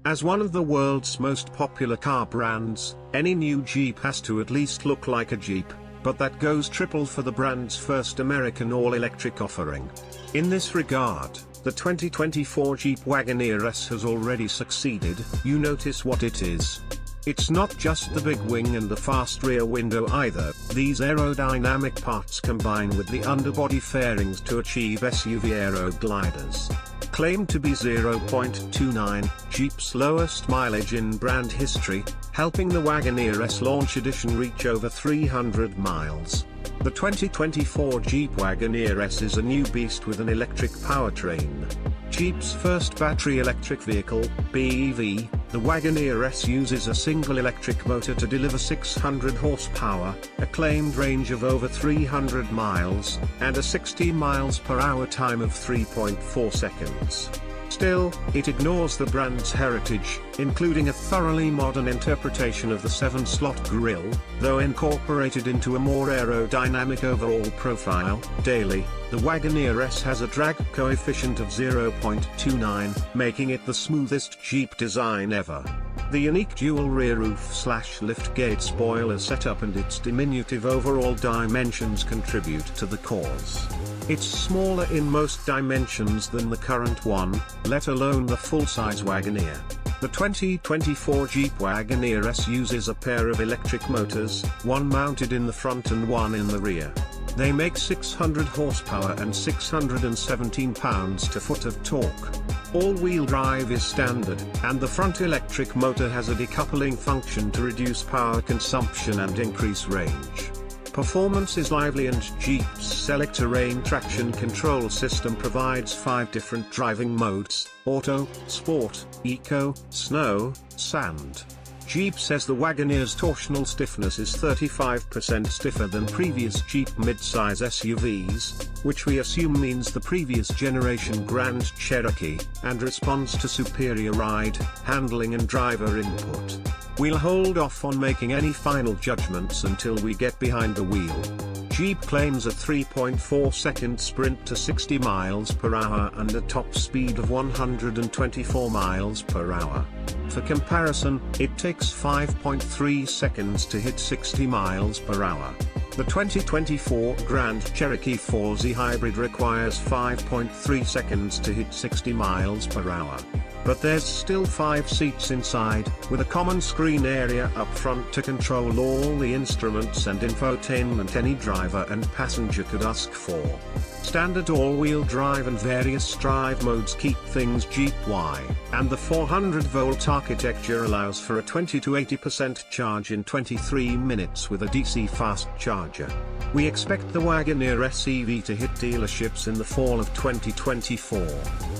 As one of the world's most popular car brands, any new Jeep has to at least look like a Jeep, but that goes triple for the brand's first American all-electric offering. In this regard, the 2024 Jeep Wagoneer S has already succeeded. You notice what it is? It's not just the big wing and the fast rear window either. These aerodynamic parts combine with the underbody fairings to achieve SUV-aero-gliders. Claimed to be 0.29, Jeep's lowest mileage in brand history, helping the Wagoneer S Launch Edition reach over 300 miles. The 2024 Jeep Wagoneer S is a new beast with an electric powertrain. Jeep's first battery electric vehicle, BEV, the Wagoneer S uses a single electric motor to deliver 600 horsepower, a claimed range of over 300 miles, and a 60 miles per hour time of 3.4 seconds. Still, it ignores the brand's heritage, including a thoroughly modern interpretation of the 7-slot grille, though incorporated into a more aerodynamic overall profile. Daily, the Wagoneer S has a drag coefficient of 0.29, making it the smoothest Jeep design ever. The unique dual rear roof/liftgate spoiler setup and its diminutive overall dimensions contribute to the cause. It's smaller in most dimensions than the current one, let alone the full-size Wagoneer. The 2024 Jeep Wagoneer S uses a pair of electric motors, one mounted in the front and one in the rear. They make 600 horsepower and 617 pounds-to-foot of torque. All-wheel drive is standard, and the front electric motor has a decoupling function to reduce power consumption and increase range. Performance is lively, and Jeep's Selec-Terrain traction control system provides 5 different driving modes: Auto, Sport, Eco, Snow, Sand. Jeep says the Wagoneer's torsional stiffness is 35% stiffer than previous Jeep midsize SUVs, which we assume means the previous generation Grand Cherokee, and responds to superior ride, handling and driver input. We'll hold off on making any final judgments until we get behind the wheel. Jeep claims a 3.4-second sprint to 60 miles per hour and a top speed of 124 miles per hour. For comparison, it takes 5.3 seconds to hit 60 miles per hour. The 2024 Grand Cherokee 4Z Hybrid requires 5.3 seconds to hit 60 miles per hour. But there's still 5 seats inside, with a common screen area up front to control all the instruments and infotainment any driver and passenger could ask for. Standard all-wheel drive and various drive modes keep things Jeep-y, and the 400-volt architecture allows for a 20 to 80% charge in 23 minutes with a DC fast charger. We expect the Wagoneer S EV to hit dealerships in the fall of 2024.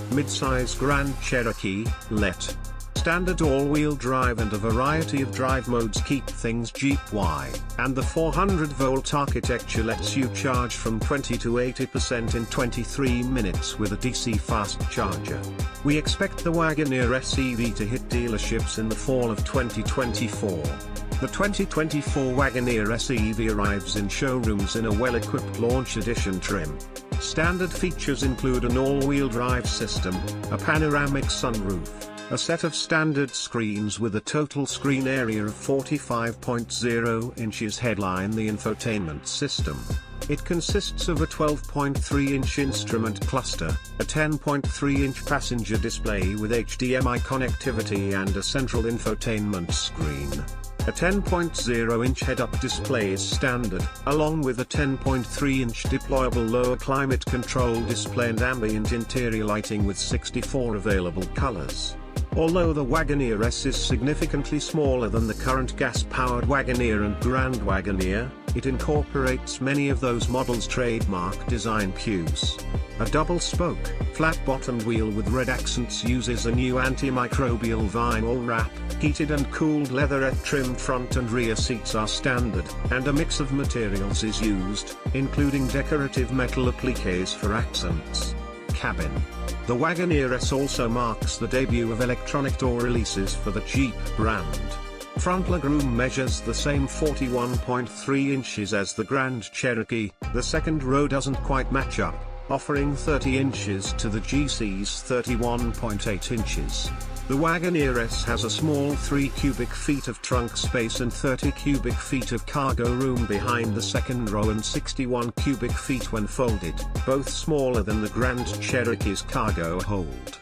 Midsize Grand Cherokee, LET. Standard all-wheel drive and a variety of drive modes keep things Jeep-y, and the 400-volt architecture lets you charge from 20 to 80% in 23 minutes with a DC fast charger. We expect the Wagoneer S EV to hit dealerships in the fall of 2024. The 2024 Wagoneer S EV arrives in showrooms in a well-equipped Launch Edition trim. Standard features include an all-wheel drive system, a panoramic sunroof, a set of standard screens with a total screen area of 45.0 inches headline the infotainment system. It consists of a 12.3-inch instrument cluster, a 10.3-inch passenger display with HDMI connectivity and a central infotainment screen. A 10.0-inch head-up display is standard, along with a 10.3-inch deployable lower climate control display and ambient interior lighting with 64 available colors. Although the Wagoneer S is significantly smaller than the current gas-powered Wagoneer and Grand Wagoneer, it incorporates many of those models' trademark design cues. A double-spoke, flat-bottomed wheel with red accents uses a new anti-microbial vinyl wrap, heated and cooled leatherette-trimmed front and rear seats are standard, and a mix of materials is used, including decorative metal appliqués for accents. Cabin. The Wagoneer S also marks the debut of electronic door releases for the Jeep brand. Front legroom measures the same 41.3 inches as the Grand Cherokee, the second row doesn't quite match up, offering 30 inches to the GC's 31.8 inches. The Wagoneer S has a small 3 cubic feet of trunk space and 30 cubic feet of cargo room behind the second row and 61 cubic feet when folded, both smaller than the Grand Cherokee's cargo hold.